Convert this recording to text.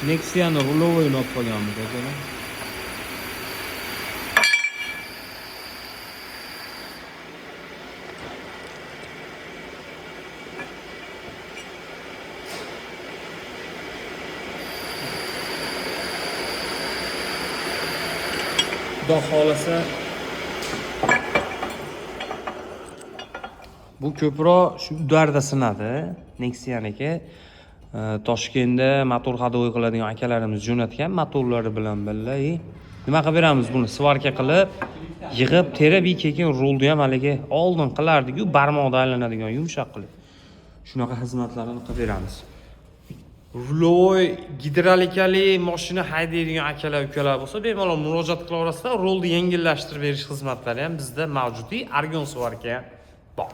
Nexia'ni rulovoyini olib qolganmiz akalar. Xudo xolasa bu ko'proq shu Udarda sinadi. Nexia'niki Toshkentda motor hadovoy qiladigan akalarimiz jo'natgan motorlari bilan birga nima qilib beramiz buni svarka qilib, yig'ib, terib, keyin rulni ham haligi oldin qilardik-ku, barmoqda aylanadigan yumshoq qilib. Shunaqa xizmatlarni qilib beramiz. Rulovoy gidrolikali mashina haydaydigan akalar, ukalar bo'lsa, bemalol murojaat qilaverasizlar. Rolni yengillashtirib berish xizmatlari ham bizda mavjud. Argon svarka bor.